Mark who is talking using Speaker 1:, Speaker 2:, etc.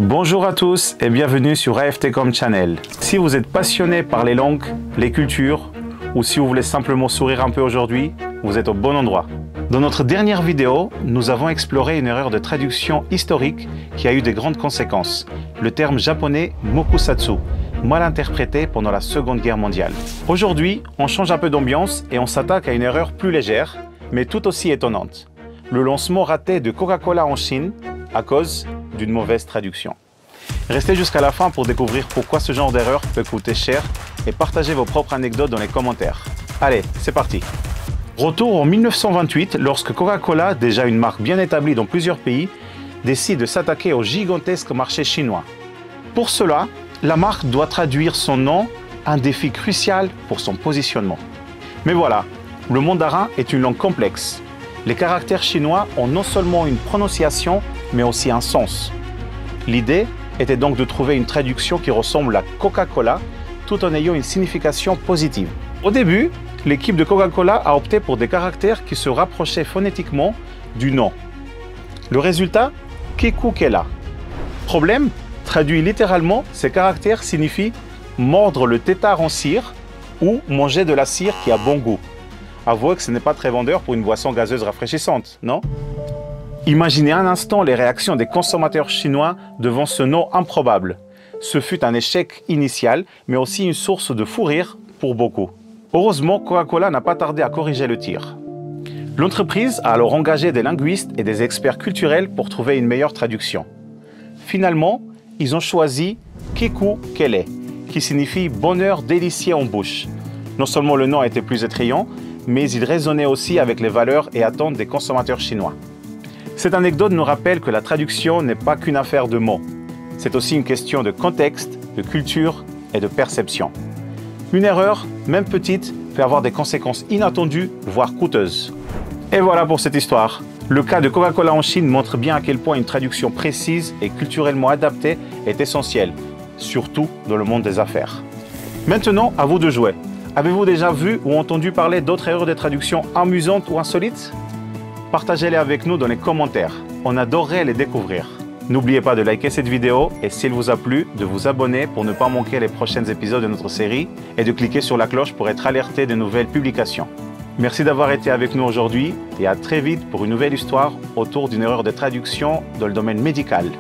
Speaker 1: Bonjour à tous et bienvenue sur AFTCom Channel. Si vous êtes passionné par les langues, les cultures, ou si vous voulez simplement sourire un peu aujourd'hui, vous êtes au bon endroit. Dans notre dernière vidéo, nous avons exploré une erreur de traduction historique qui a eu de grandes conséquences. Le terme japonais mokusatsu, mal interprété pendant la Seconde Guerre mondiale. Aujourd'hui, on change un peu d'ambiance et on s'attaque à une erreur plus légère, mais tout aussi étonnante. Le lancement raté de Coca-Cola en Chine à cause d'une mauvaise traduction. Restez jusqu'à la fin pour découvrir pourquoi ce genre d'erreur peut coûter cher et partagez vos propres anecdotes dans les commentaires. Allez, c'est parti! Retour en 1928, lorsque Coca-Cola, déjà une marque bien établie dans plusieurs pays, décide de s'attaquer au gigantesque marché chinois. Pour cela, la marque doit traduire son nom, un défi crucial pour son positionnement. Mais voilà, le mandarin est une langue complexe. Les caractères chinois ont non seulement une prononciation, mais aussi un sens. L'idée était donc de trouver une traduction qui ressemble à Coca-Cola, tout en ayant une signification positive. Au début, l'équipe de Coca-Cola a opté pour des caractères qui se rapprochaient phonétiquement du nom. Le résultat, Keku-Kela. Problème, traduit littéralement, ces caractères signifient mordre le tétard en cire ou manger de la cire qui a bon goût. Avouez que ce n'est pas très vendeur pour une boisson gazeuse rafraîchissante, non? Imaginez un instant les réactions des consommateurs chinois devant ce nom improbable. Ce fut un échec initial, mais aussi une source de fou rire pour beaucoup. Heureusement, Coca-Cola n'a pas tardé à corriger le tir. L'entreprise a alors engagé des linguistes et des experts culturels pour trouver une meilleure traduction. Finalement, ils ont choisi Keku-Kele, qui signifie bonheur délicieux en bouche. Non seulement le nom était plus attrayant, mais il résonnait aussi avec les valeurs et attentes des consommateurs chinois. Cette anecdote nous rappelle que la traduction n'est pas qu'une affaire de mots. C'est aussi une question de contexte, de culture et de perception. Une erreur, même petite, peut avoir des conséquences inattendues, voire coûteuses. Et voilà pour cette histoire. Le cas de Coca-Cola en Chine montre bien à quel point une traduction précise et culturellement adaptée est essentielle, surtout dans le monde des affaires. Maintenant, à vous de jouer. Avez-vous déjà vu ou entendu parler d'autres erreurs de traduction amusantes ou insolites? Partagez-les avec nous dans les commentaires. On adorerait les découvrir. N'oubliez pas de liker cette vidéo et s'il vous a plu, de vous abonner pour ne pas manquer les prochains épisodes de notre série et de cliquer sur la cloche pour être alerté de nouvelles publications. Merci d'avoir été avec nous aujourd'hui et à très vite pour une nouvelle histoire autour d'une erreur de traduction dans le domaine médical.